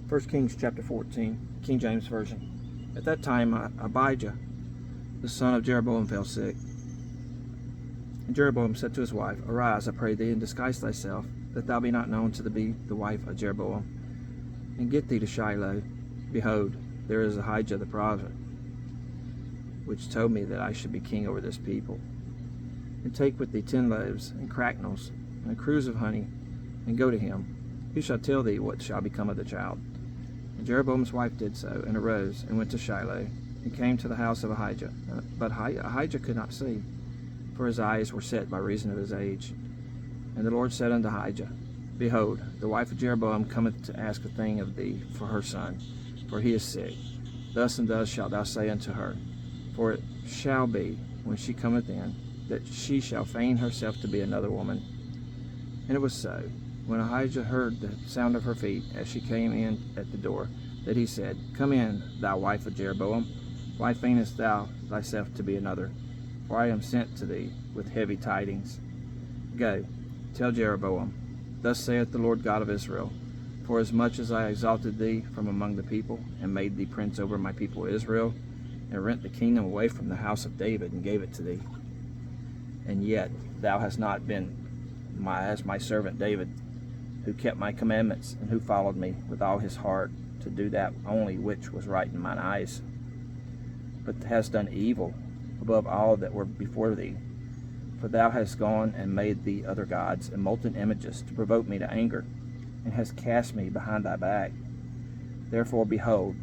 1 Kings chapter 14, King James Version. At that time Abijah, the son of Jeroboam, fell sick. And Jeroboam said to his wife, Arise, I pray thee, and disguise thyself, that thou be not known to be the wife of Jeroboam, and get thee to Shiloh. Behold, there is Ahijah the prophet, which told me that I should be king over this people. And take with thee 10 loaves, and cracknels, and a cruse of honey, and go to him. He shall tell thee what shall become of the child. And Jeroboam's wife did so, and arose, and went to Shiloh, and came to the house of Ahijah. But Ahijah could not see, for his eyes were set by reason of his age. And the Lord said unto Ahijah, Behold, the wife of Jeroboam cometh to ask a thing of thee for her son, for he is sick. Thus and thus shalt thou say unto her, for it shall be, when she cometh in, that she shall feign herself to be another woman. And it was so, when Ahijah heard the sound of her feet as she came in at the door, that he said, Come in, thou wife of Jeroboam. Why feignest thou thyself to be another? For I am sent to thee with heavy tidings. Go, tell Jeroboam, Thus saith the Lord God of Israel, Forasmuch as I exalted thee from among the people, and made thee prince over my people Israel, and rent the kingdom away from the house of David, and gave it to thee, and yet thou hast not been as my servant David, who kept my commandments, and who followed me with all his heart, to do that only which was right in mine eyes, but hast done evil above all that were before thee. For thou hast gone and made thee other gods, and molten images, to provoke me to anger, and hast cast me behind thy back. Therefore, behold,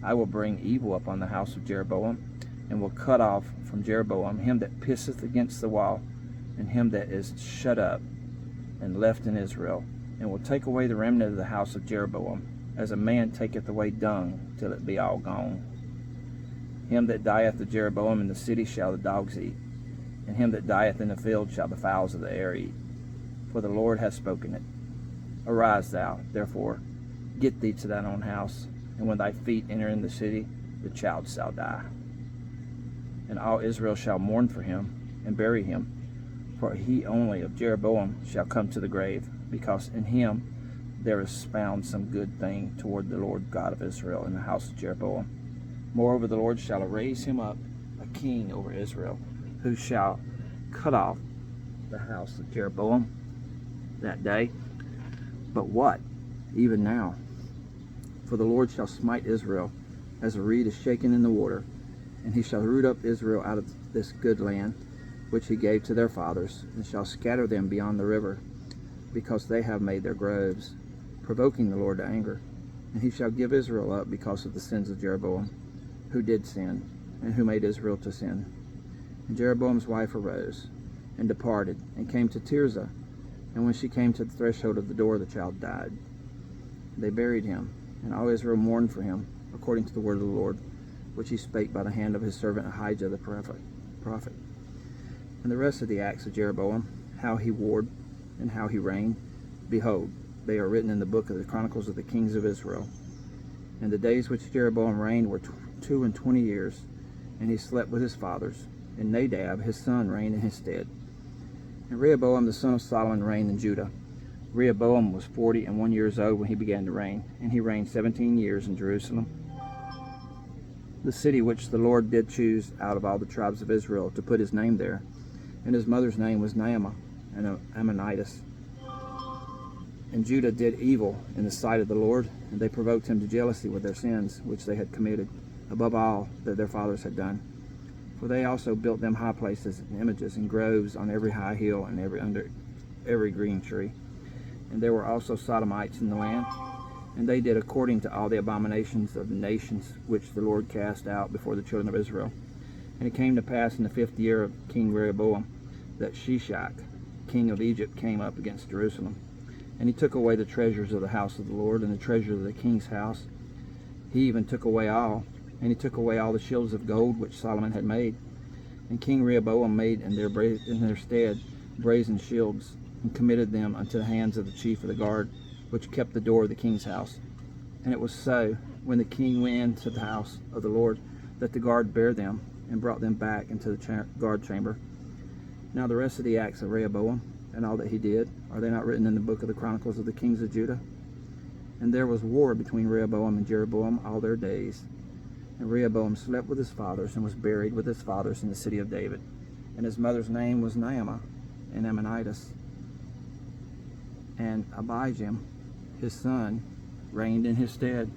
I will bring evil upon the house of Jeroboam, and will cut off from Jeroboam him that pisseth against the wall, and him that is shut up and left in Israel, and will take away the remnant of the house of Jeroboam, as a man taketh away dung, till it be all gone. Him that dieth of Jeroboam in the city shall the dogs eat, and him that dieth in the field shall the fowls of the air eat. For the Lord hath spoken it. Arise thou, therefore, get thee to thine own house, and when thy feet enter in the city, the child shall die. And all Israel shall mourn for him, and bury him, for he only of Jeroboam shall come to the grave, because in him there is found some good thing toward the Lord God of Israel in the house of Jeroboam. Moreover, the Lord shall raise him up a king over Israel, who shall cut off the house of Jeroboam that day. But what? Even now. For the Lord shall smite Israel, as a reed is shaken in the water, and he shall root up Israel out of this good land, which he gave to their fathers, and shall scatter them beyond the river, because they have made their groves, provoking the Lord to anger. And he shall give Israel up because of the sins of Jeroboam, who did sin, and who made Israel to sin. And Jeroboam's wife arose, and departed, and came to Tirzah. And when she came to the threshold of the door, the child died. They buried him, and all Israel mourned for him, according to the word of the Lord, which he spake by the hand of his servant Ahijah the prophet. And the rest of the acts of Jeroboam, how he warred, and how he reigned, behold, they are written in the book of the Chronicles of the kings of Israel. And the days which Jeroboam reigned were 22 years, and he slept with his fathers, and Nadab his son reigned in his stead. And Rehoboam the son of Solomon reigned in Judah. Rehoboam was 41 years old when he began to reign, and he reigned 17 years in Jerusalem, the city which the Lord did choose out of all the tribes of Israel to put his name there. And his mother's name was Naamah, an Ammonitess. And Judah did evil in the sight of the Lord, and they provoked him to jealousy with their sins, which they had committed, above all that their fathers had done. For they also built them high places and images and groves on every high hill and under every green tree. And there were also Sodomites in the land, and they did according to all the abominations of the nations which the Lord cast out before the children of Israel. And it came to pass in the 5th year of King Rehoboam that Shishak, king of Egypt, came up against Jerusalem. And he took away the treasures of the house of the Lord, and the treasure of the king's house. He even took away all, and he took away all the shields of gold which Solomon had made. And King Rehoboam made in their stead brazen shields, and committed them unto the hands of the chief of the guard, which kept the door of the king's house. And it was so, when the king went into the house of the Lord, that the guard bare them, and brought them back into the guard chamber. Now the rest of the acts of Rehoboam, and all that he did, are they not written in the book of the Chronicles of the kings of Judah? And there was war between Rehoboam and Jeroboam all their days. And Rehoboam slept with his fathers and was buried with his fathers in the city of David. And his mother's name was Naamah, an Ammonitess. And Abijam, his son, reigned in his stead.